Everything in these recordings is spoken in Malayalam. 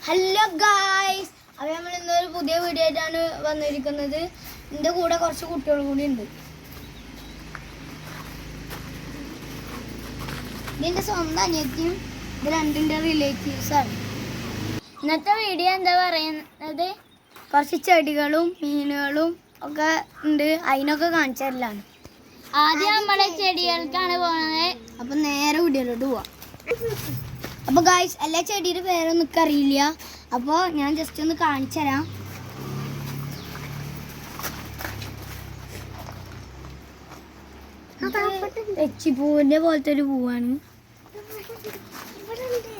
ഹലോ ഗായ്സ്, അപ്പോൾ നമ്മൾ ഇന്നൊരു പുതിയ വീഡിയോ ആയിട്ടാണ് വന്നിരിക്കുന്നത്. എൻ്റെ കൂടെ കുറച്ച് കുട്ടികൾ കൂടി ഉണ്ട്. ഇതിൻ്റെ സ്വന്തം അനിയത്തിയും ഇത് രണ്ടിൻ്റെ റിലേറ്റീവ്സാണ്. ഇന്നത്തെ വീഡിയോ എന്താ പറയുന്നത്, കുറച്ച് ചെടികളും മീനുകളും ഒക്കെ ഉണ്ട്, അതിനൊക്കെ കാണിച്ചു തരലാണ്. ആദ്യം നമ്മളെ ചെടികൾക്കാണ് പോകുന്നത്. അപ്പം നേരെ വീഡിയോയിലോട്ട് പോവാം. അപ്പോൾ ഗായ്സ്, എല്ലാ ചെടിയുടെ പേരൊന്നും എനിക്ക് അറിയില്ല. അപ്പോൾ ഞാൻ ജസ്റ്റ് ഒന്ന് കാണിച്ചു തരാം. തെച്ചിപ്പൂവിൻ്റെ പോലത്തെ ഒരു പൂവാണ്.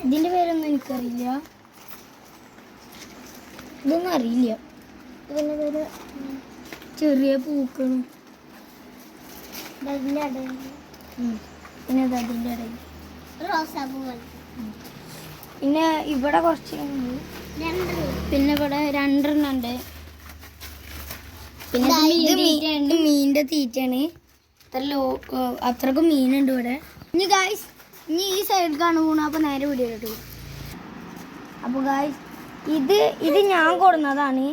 ഇതിൻ്റെ പേരൊന്നും എനിക്കറിയില്ല, ഇതൊന്നും അറിയില്ല. ഇതിൻ്റെ പേര് ചെറിയ പൂക്കളും പിന്നെ അതിൻ്റെ ഇടയിൽ റോസാപ്പൂ. പിന്നെ ഇവിടെ കുറച്ച് പിന്നെ ഇവിടെ രണ്ടെണ്ണം ഉണ്ട്. പിന്നെ മീനിന്റെ തീറ്റയാണ്. അത്രക്കും മീനുണ്ട് ഇവിടെ. ഇനി ഗായ്സ്, ഇനി ഈ സൈഡ് കാണു പോണു. അപ്പൊ നേരെ വീഡിയോട്ട്. അപ്പൊ ഗായ്സ്, ഇത് ഞാൻ കൊടുന്നതാണ്.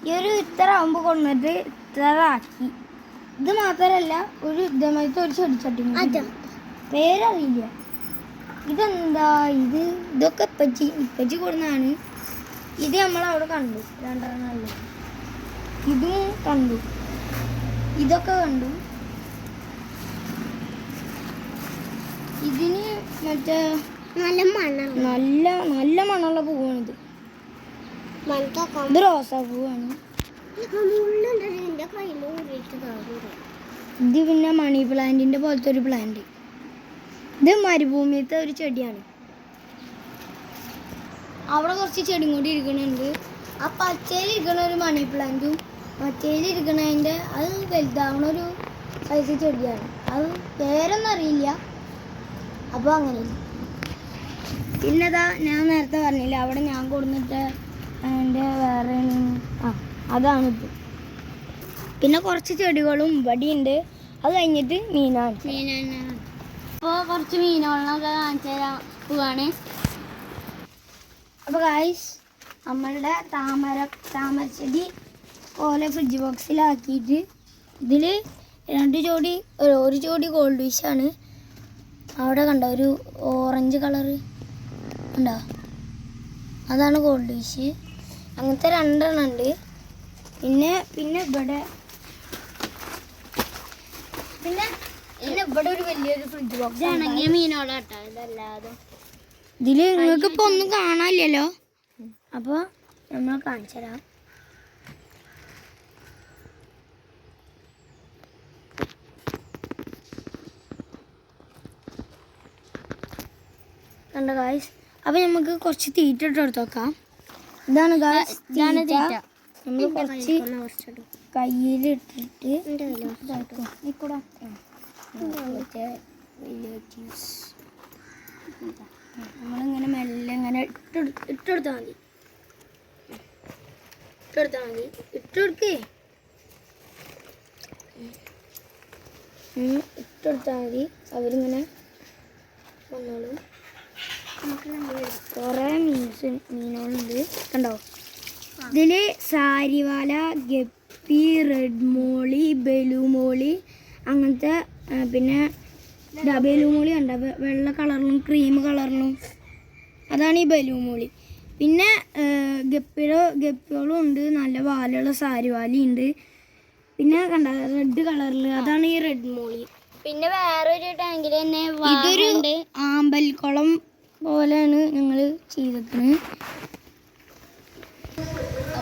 ഈ ഒരു ഇത്ര ആകുമ്പോൾ കൊടുന്നിട്ട് ഇത്ര ആക്കി. ഇത് മാത്രമല്ല, ഒരു ഇതേമാതിരത്തെ ഒരു ചെടിച്ചട്ടി പേരറിയില്ല. ഇതെന്താ ഇതൊക്കെ ഇപ്പച്ചി കൊടുന്നതാണ്. ഇത് നമ്മളവിടെ കണ്ടു, രണ്ടെണ്ണമല്ല, ഇതും കണ്ടു, ഇതൊക്കെ കണ്ടു. ഇതിന് മറ്റേ നല്ല മണമുള്ള പൂവാണിത്. ഇത് റോസാ പൂവാണ്. ഇത് പിന്നെ മണി പ്ലാന്റിന്റെ പോലത്തെ ഒരു പ്ലാന്റ്. ഇത് മരുഭൂമിയിലത്തെ ഒരു ചെടിയാണ്. അവിടെ കുറച്ച് ചെടിയും കൂടി ഇരിക്കണുണ്ട്. ആ പച്ചയിൽ ഇരിക്കണ ഒരു മണി പ്ലാന്റും മറ്റേയിൽ ഇരിക്കണതിൻ്റെ അത് വലുതാവണ ഒരു സൈസ് ചെടിയാണ്. അത് പേരൊന്നും അറിയില്ല. അപ്പോൾ അങ്ങനെ പിന്നെതാ ഞാൻ നേരത്തെ പറഞ്ഞില്ല, അവിടെ ഞാൻ കൊടുത്തിട്ട് അതിൻ്റെ വേറെ അതാണിത്. പിന്നെ കുറച്ച് ചെടികളും ഇവിടെയുണ്ട്. അത് കഴിഞ്ഞിട്ട് മീനാണ്. അപ്പോൾ കുറച്ച് മീനുകളൊക്കെ കാണിച്ചു തരാൻ പോവാണ്. അപ്പോൾ ഗായ്സ്, നമ്മളുടെ താമരച്ചെടി പോലെ ഫ്രിഡ്ജ് ബോക്സിലാക്കിയിട്ട് ഇതിൽ ഒരു ജോഡി ഗോൾഡ് ഫിഷാണ്. അവിടെ കണ്ടോ ഒരു ഓറഞ്ച് കളറ് ഉണ്ടോ, അതാണ് ഗോൾഡ് ഫിഷ്. അങ്ങനത്തെ രണ്ടെണ്ണം ഉണ്ട്. പിന്നെ ഇവിടെ ഒരു വലിയൊരു ഫ്രിഡ്ജ് ബോക്സ് ഇണങ്ങിയ മീനോളാട്ടോ. ഇതല്ലാതെ ഇതിൽ നിങ്ങൾക്ക് ഇപ്പോൾ ഒന്നും കാണാനില്ലല്ലോ. അപ്പോൾ നമ്മൾ കാണിച്ചു തരാം. കണ്ട ഗായ്സ്, അപ്പോൾ നമുക്ക് കുറച്ച് തീറ്റ ഇട്ട് എടുത്ത് നോക്കാം. ഇതാണ് ഗായ്സ് തീറ്റ. നമ്മൾ കുറച്ച് കയ്യിലിട്ടിട്ട് നമ്മളിങ്ങനെ മെല്ലെ ഇങ്ങനെ ഇട്ടെടുത്താൽ മതി. ഇട്ടെടുത്താൽ മതി. അവരിങ്ങനെ വന്നോളും. കുറേ മീനുകളുണ്ട് കണ്ടോ. ഇതില് സാരിവാല, ഗപ്പി, റെഡ് മോളി, ബലൂമോളി, അങ്ങനത്തെ പിന്നെ ബലൂമോളി ഉണ്ട് വെള്ള കളറിലും ക്രീം കളറിലും, അതാണ് ഈ ബലൂമോളി. പിന്നെ ഗപ്പികളും ഉണ്ട്, നല്ല വാലുള്ള സാരിവാലി ഉണ്ട്. പിന്നെ കണ്ട റെഡ് കളറിൽ, അതാണ് ഈ റെഡ് മോളി. പിന്നെ വേറൊരു ടാങ്കിൽ തന്നെ ഇതൊരു ആമ്പൽക്കുളം പോലെയാണ് ഞങ്ങൾ ചെയ്തിരിക്കുന്നത്.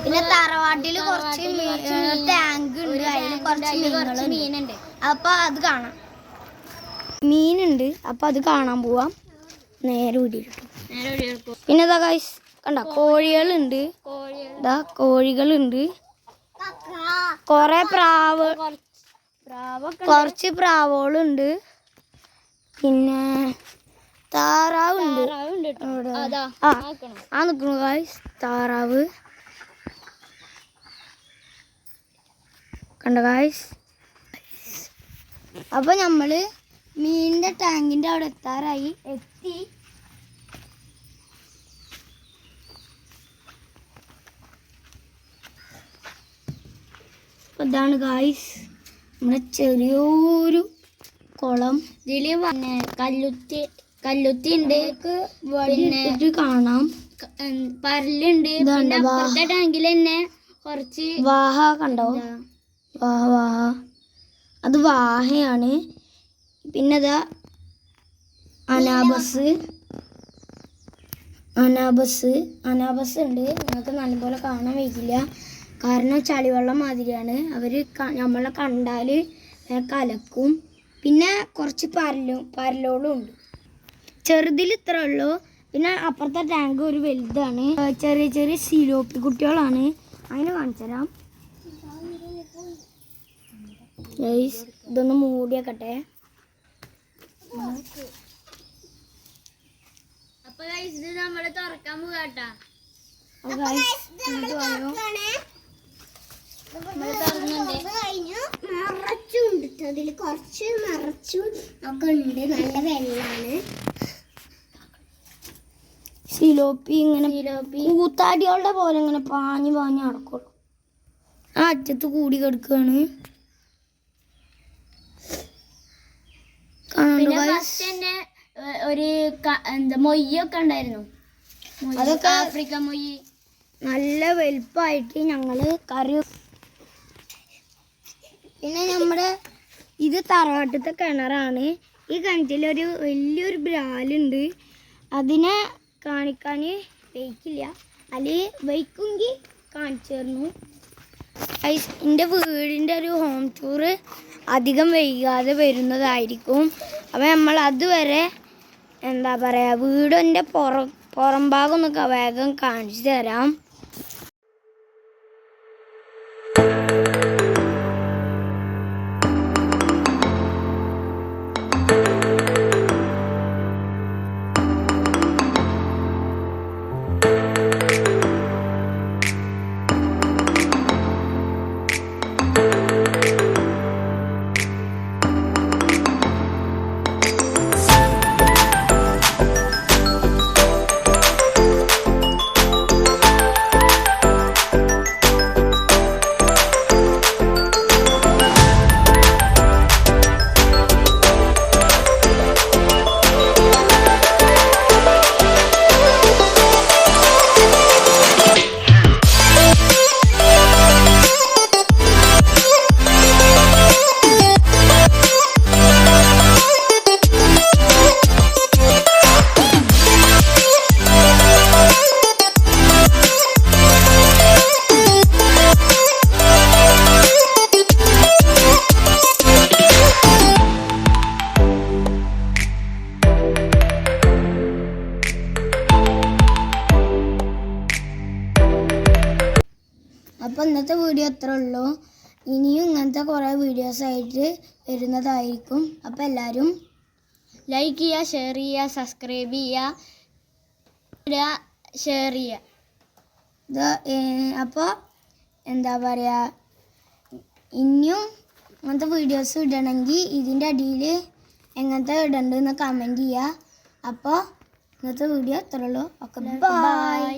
പിന്നെ തറവാട്ടിൽ കുറച്ച് ടാങ്ക് ഉണ്ട്, അതിൽ കുറച്ച് മീനുണ്ട്. അപ്പൊ അത് കാണാം, മീനുണ്ട്. അപ്പൊ അത് കാണാൻ പോവാം. നേരെ വീട്ടിലിട്ടു. പിന്നെ ഇതാ ഗൈസ് കണ്ട കോഴികളുണ്ട്. കോഴികളുണ്ട്, കൊറേ കുറച്ച് പ്രാവുകളുണ്ട്. പിന്നെ താറാവുണ്ട്. നിൽക്കുന്നു ഗൈസ് താറാവ്. കണ്ട ഗൈസ്. അപ്പൊ നമ്മള് മീനിന്റെ ടാങ്കിന്റെ അവിടെ എത്താറായി. എത്തി അപ്പോൾ ഇതാണ് ഗായ്സ് നമ്മുടെ ചെറിയൊരു കുളം. ഇതിൽ പിന്നെ കല്ലുത്തി ഉണ്ട്, പിന്നെ കാണാം പരലുണ്ട്. ടാങ്കിൽ തന്നെ കുറച്ച് വാഹ കണ്ടോ, വാഹ അത് വാഹയാണ്. പിന്നെ അതാ അനാബസ് ഉണ്ട്. നിങ്ങൾക്ക് നല്ലപോലെ കാണാൻ വയ്ക്കില്ല, കാരണം ചളിവെള്ളം മാതിരിയാണ്. അവർ നമ്മളെ കണ്ടാൽ കലക്കും. പിന്നെ കുറച്ച് പരലോളും ഉണ്ട്. ചെറുതിൽ ഇത്ര ഉള്ളൂ. പിന്നെ അപ്പുറത്തെ ടാങ്ക് ഒരു വലുതാണ്. ചെറിയ ചെറിയ സിലോപ്പി കുട്ടികളാണ്. അങ്ങനെ കാണിച്ചു തരാം. ഇതൊന്ന് മൂടിയാക്കട്ടെ. അപ്പൊ ഇത് നമ്മള് തുറക്കാൻ പോകാട്ടാ. നിറച്ചുണ്ട്, അതിൽ കുറച്ച് നിറച്ചും ഒക്കെ ഉണ്ട്. നല്ല വെള്ളാണ്. സിലോപ്പി ഇങ്ങനെ കൂത്താടികളുടെ പോലെ ഇങ്ങനെ പാഞ്ഞ് നടക്കുള്ളൂ. ആ അറ്റത്ത് കൂടി കിടക്കുകയാണ്. ഒരു മൊയ്യൊക്കെ ഉണ്ടായിരുന്നു, അതൊക്കെ ആഫ്രിക്കൻ മൊയ്യ്. നല്ല വലുപ്പമായിട്ട് ഞങ്ങള് കറി. പിന്നെ നമ്മുടെ ഇത് തറവാട്ടത്തെ കിണറാണ്. ഈ കിണറ്റിലൊരു വലിയൊരു ബ്രാലുണ്ട്. അതിനെ കാണിക്കാൻ വയ്ക്കില്ല, അല്ലെങ്കിൽ വയ്ക്കുമെങ്കിൽ കാണിച്ചു തരുന്നു. എൻ്റെ വീടിൻ്റെ ഒരു ഹോം ടൂറ് അധികം വൈകാതെ വരുന്നതായിരിക്കും. അപ്പോൾ നമ്മൾ അതുവരെ എന്താ പറയുക, വീടിൻ്റെ പുറം ഭാഗം ഒന്ന് വേഗം കാണിച്ചു തരാം. അപ്പോൾ ഇന്നത്തെ വീഡിയോ അത്രേ ഉള്ളൂ. ഇനിയും ഇങ്ങനത്തെ കുറേ വീഡിയോസായിട്ട് വരുന്നതായിരിക്കും. അപ്പോൾ എല്ലാവരും ലൈക്ക് ചെയ്യുക, ഷെയർ ചെയ്യുക, സബ്സ്ക്രൈബ് ചെയ്യുക, ഷെയർ ചെയ്യുക. അപ്പോൾ എന്താ പറയുക, ഇനിയും അങ്ങനത്തെ വീഡിയോസ് ഇടണമെങ്കിൽ ഇതിൻ്റെ അടിയിൽ എങ്ങനത്തെ ഇടണ്ടെന്ന് കമൻറ്റ് ചെയ്യുക. അപ്പോൾ ഇന്നത്തെ വീഡിയോ അത്രേ ഉള്ളൂ. Okay, by.